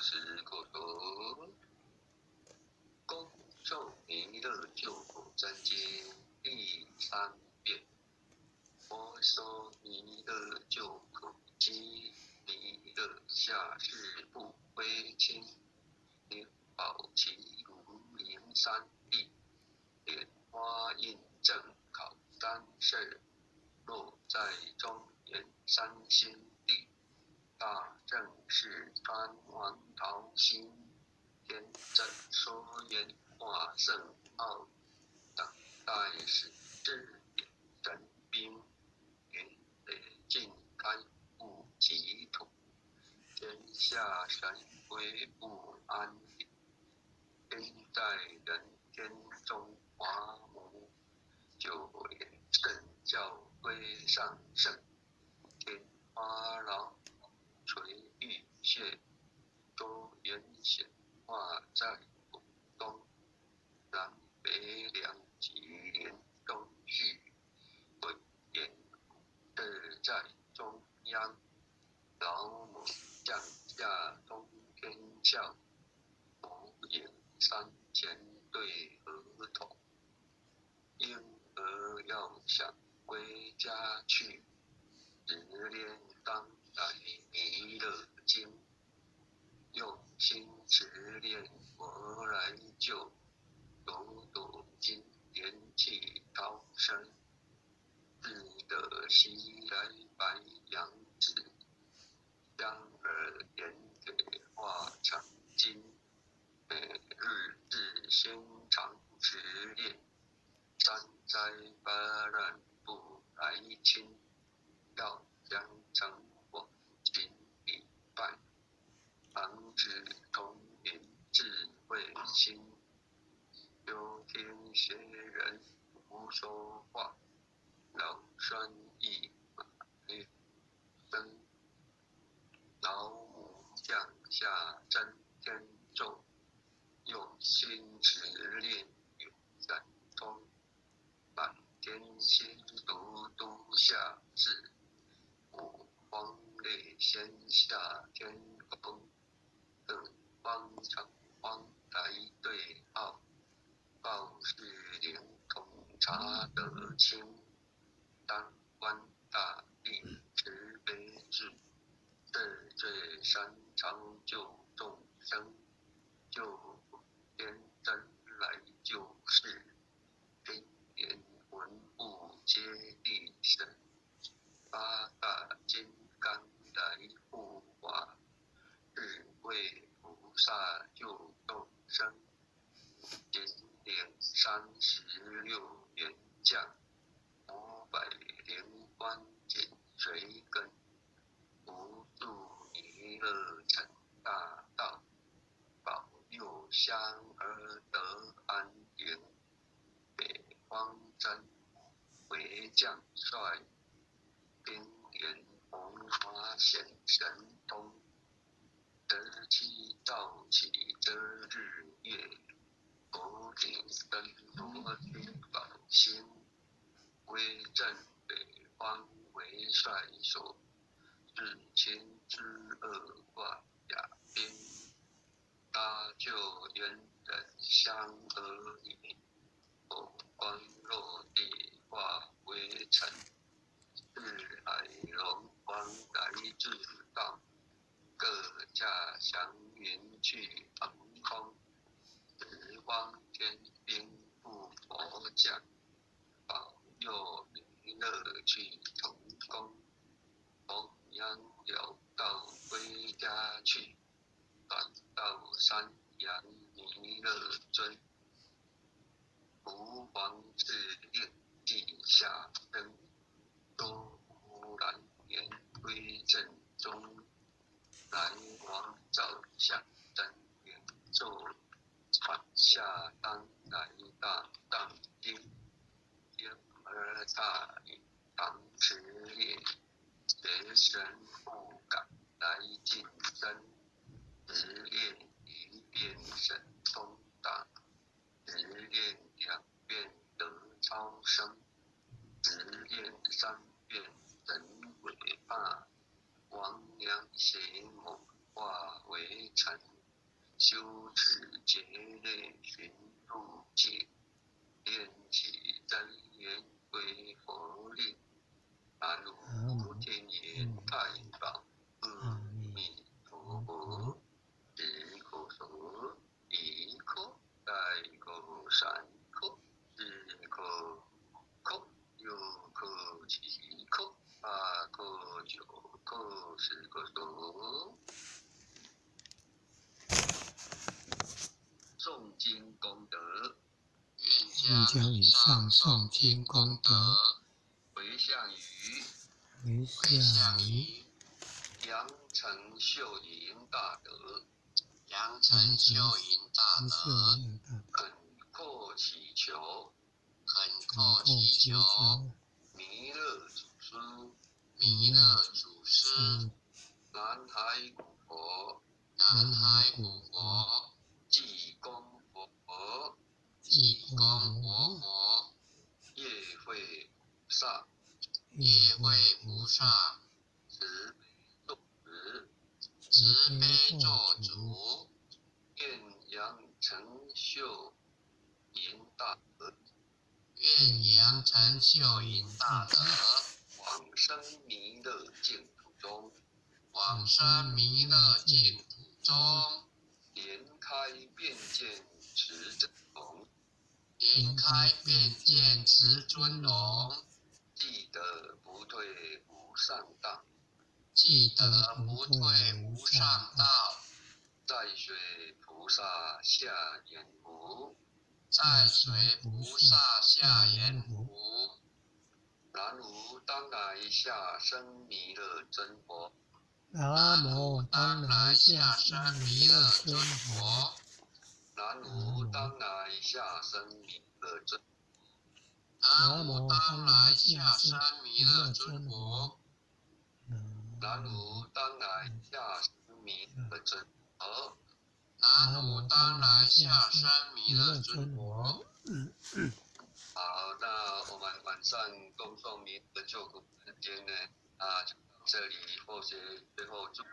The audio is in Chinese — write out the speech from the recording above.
是佛陀。恭受弥勒救苦真经第3遍。我受弥勒救苦经，弥勒下世不归亲，灵宝齐如灵山地，莲花印正考三世，落在中原三星地。大正是穿王桃心，天正说言化圣奥，等待时至点神兵，云雷尽开悟极土，天下神归不安定，天在人间中华无，九连圣教归上圣，天花老垂玉屑，周元显化在古东，南北两极连中续，鬼眼志在中央，老母降下通天教，母影山前对额头，婴儿要想归家去，只念当来弥勒经，用心持念佛来救，读读经典气高深，自得西来白羊子，香儿点给化成金，每日自心常持念，三灾八难不来侵，要将成我心礼拜，防止童年智慧心，有听学人胡说话，老酸一马列生，老母降下真天咒，用心持念永闪通，满天星独独下至，五方列仙下天宫，各方长方来对号，报是灵通察得清，当官大帝慈悲智，这罪三常救众生，救天真来救世，天眼文物接地神，八大金刚来护法，智慧菩萨救众生，金顶36元将，500灵官紧随跟，不助弥勒成大道，保佑香儿得安宁，北方真为将帅，冰莲红花显神通，得七照起遮日月，头顶灯罗金宝星，威震北方为帅所，日前之恶挂甲兵，搭救猿人香儿女，火光落地化为尘，日海龙王来至道，各驾祥云去腾空，十方天兵护佛将，保佑弥勒去成功，弘扬了道归家去，转到山阳弥勒尊，吾皇敕令地下生，多无染年归正中，来往照相真言咒，传下当来大当经，婴儿大礼当持念，邪神不敢来近身，直念一遍神通大，直念2遍得超生，直念3遍神鬼怕，亡羊邪魔化为尘，修持劫类寻路界，练起真言归佛令。南无天眼太保阿弥陀佛。一口手，一口带口三口，四口口，六口七口，八口九口，十个手。诵经功德，愿将以上诵经功德回向于杨成秀营大德，恳叩祈求弥勒祖师，南海古佛，济公活佛，业慧菩萨，慈悲做主，愿杨成秀营大德，往生弥勒净土中，莲开变见持真容，记得不退无上道，在水菩萨下眼湖，南无当来下生弥勒真佛，南无当来下生弥勒尊佛，南无当来下生弥勒真佛，南无当来下生弥勒尊佛，南无当来下生弥勒真佛，南无当来下生弥勒尊佛。好，那我们晚上恭送弥勒救苦时间呢，就到这里，或者最后祝